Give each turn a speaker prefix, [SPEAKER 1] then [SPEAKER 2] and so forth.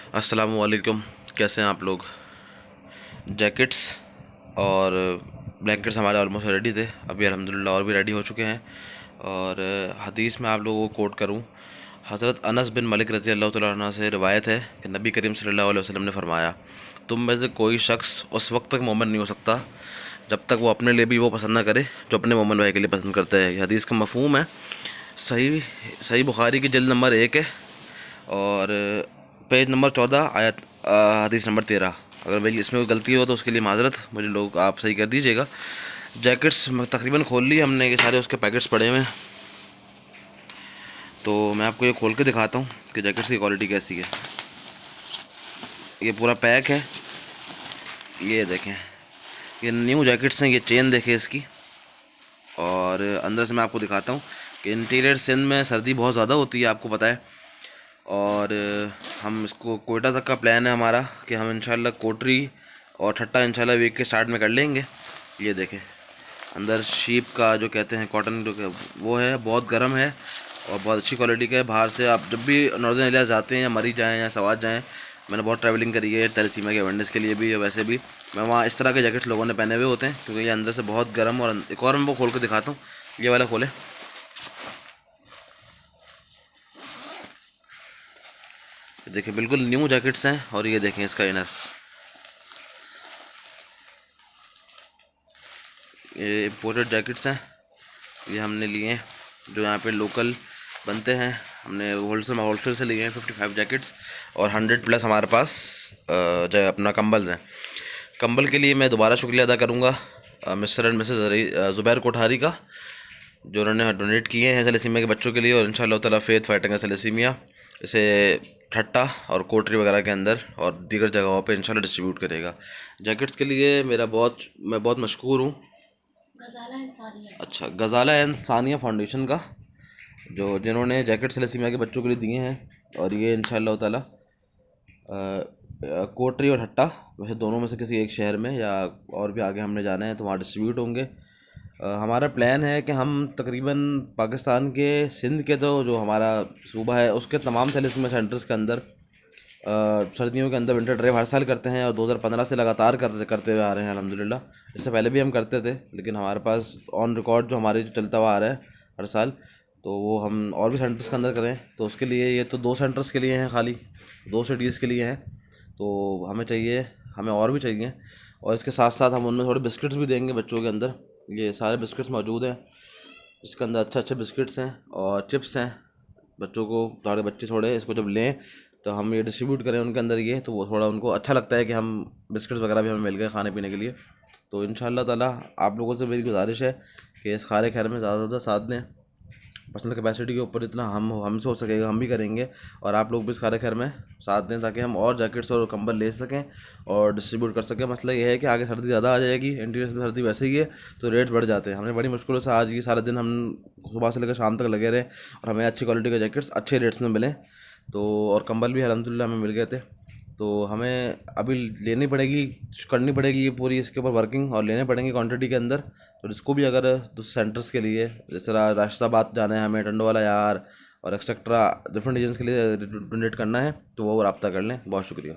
[SPEAKER 1] अस्सलामुअलैकुम। कैसे हैं आप लोग। जैकेट्स और ब्लैंकेट्स हमारे ऑलमोस्ट रेडी थे, अभी अल्हम्दुलिल्लाह और भी रेडी हो चुके हैं। और हदीस में आप लोगों को कोट करूं, हज़रत अनस बिन मलिक रज़ी अल्लाह तआला अन्हु से रिवायत है कि नबी करीम सल्लल्लाहु अलैहि वसल्लम ने फरमाया, तुम में से कोई शख्स उस वक्त तक मोमिन नहीं हो सकता जब तक वो अपने लिए भी वो पसंद ना करे जो अपने मोमिन भाई के लिए पसंद करता है। ये हदीस का मफहूम है। सही सही बुखारी की जिल्द नंबर 1 है और पेज नंबर 14, आयत हदीस नंबर 13। अगर मेरी इसमें कोई गलती हो तो उसके लिए माजरत, मुझे लोग आप सही कर दीजिएगा। जैकेट्स तकरीबन खोल ली हमने, ये सारे उसके पैकेट्स पड़े हुए हैं, तो मैं आपको ये खोल के दिखाता हूँ कि जैकेट्स की क्वालिटी कैसी है। ये पूरा पैक है, ये देखें, ये न्यू जैकेट्स हैं। ये चेन देखें इसकी, और अंदर से मैं आपको दिखाता हूँ कि इंटीरियर सिंध में सर्दी बहुत ज़्यादा होती है, आपको पता है। और हम इसको कोयटा तक का प्लान है हमारा कि हम इंशाल्लाह कोटरी और ठट्टा इंशाल्लाह वीक के स्टार्ट में कर लेंगे। ये देखें, अंदर शीप का जो कहते हैं कॉटन जो वो है, बहुत गर्म है और बहुत अच्छी क्वालिटी का है। बाहर से आप जब भी नॉर्दर्न एरिया जाते हैं या मरी जाएँ या सवात जाएँ, मैंने बहुत ट्रैवलिंग करी है तहसीमा के अवेयरनेस के लिए भी, वैसे भी मैं वहाँ इस तरह के जैकेट्स लोगों ने पहने हुए होते हैं, क्योंकि ये अंदर से बहुत गर्म। और एक और मैं वो खोल के दिखाता हूँ, ये वाला खोले। देखिए बिल्कुल न्यू जैकेट्स हैं, और ये देखें इसका इनर, ये इम्पोर्टेड जैकेट्स हैं। ये हमने लिए हैं जो यहाँ पे लोकल बनते हैं, हमने होलसेल से लिए हैं 55 जैकेट्स, और 100 प्लस हमारे पास जो अपना कंबल हैं। कंबल के लिए मैं दोबारा शुक्रिया अदा करूँगा mister and Mrs Zubair Kothari का, जो उन्होंने डोनेट किए हैं थैलेसीमिया के बच्चों के लिए। और इंशाअल्लाह ताला फेथ फाइटिंग थैलेसीमिया इसे ठट्टा और कोटरी वगैरह के अंदर और दीगर जगहों पे इंशाल्लाह डिस्ट्रीब्यूट करेगा। जैकेट्स के लिए मैं बहुत मशकूर हूँ गज़ाला एंड सानिया फाउंडेशन का, जिन्होंने जैकेट थैलेसीमिया के बच्चों के लिए दिए हैं। और ये इंशाअल्लाह ताला कोटरी और ठट्टा, वैसे दोनों में से किसी एक शहर में या और भी आगे हमने जाना है तो वहाँ डिस्ट्रीब्यूट होंगे। हमारा प्लान है कि हम तकरीबन पाकिस्तान के सिंध के जो हमारा सूबा है उसके तमाम थैलेसीमिया सेंटर्स के अंदर सर्दियों के अंदर विंटर ड्राइव हर साल करते हैं, और 2015 से लगातार करते हुए आ रहे हैं अल्हम्दुलिल्लाह। इससे पहले भी हम करते थे, लेकिन हमारे पास ऑन रिकॉर्ड जो हमारे चलता हुआ आ रहा है हर साल, तो वो हम और भी सेंटर्स के अंदर करें। तो उसके लिए ये तो 2 सेंटर्स के लिए हैं, खाली 2 सिटीज़ के लिए हैं, तो हमें और भी चाहिए। और इसके साथ साथ हम उनमें थोड़े बिस्किट्स भी देंगे बच्चों के अंदर। ये सारे बिस्किट्स मौजूद हैं, इसके अंदर अच्छे अच्छे बिस्किट्स हैं और चिप्स हैं। बच्चों को, सारे बच्चे थोड़े इसको जब लें तो हम ये डिस्ट्रीब्यूट करें उनके अंदर, ये तो वो थोड़ा उनको अच्छा लगता है कि हम बिस्किट्स वगैरह भी हमें मिल गए खाने पीने के लिए। तो इंशाअल्लाह ताला आप लोगों से मेरी गुजारिश है कि इस खारे खैर में ज़्यादा से ज़्यादा साथ दें। पर्सनल कैपेसिटी के ऊपर इतना हमसे हो सकेगा हम भी करेंगे, और आप लोग भी इस खारे खैर में साथ दें ताकि हम और जैकेट्स और कंबल ले सकें और डिस्ट्रीब्यूट कर सकें। मसला ये है कि आगे सर्दी ज़्यादा आ जाएगी, इंटीरियर में सर्दी वैसे ही है, तो रेट बढ़ जाते हैं। हमने बड़ी मुश्किलों से आज ये सारा दिन हम सुबह से लेकर शाम तक लगे रहे और हमें अच्छी क्वालिटी के जैकेट्स अच्छे रेट्स में मिले, तो और कंबल भी अल्हम्दुलिल्लाह हमें मिल गए थे। तो हमें अभी लेनी पड़ेगी, करनी पड़ेगी ये पूरी इसके ऊपर वर्किंग, और लेने पड़ेंगे क्वांटिटी के अंदर। तो इसको भी अगर दूसरे सेंटर्स के लिए, जिस तरह राशिदाबाद जाना है हमें, टंडोवाला यार और एक्सेट्रा डिफरेंट रीजन्स के लिए डोनेट करना है, तो वो रब्ता कर लें। बहुत शुक्रिया।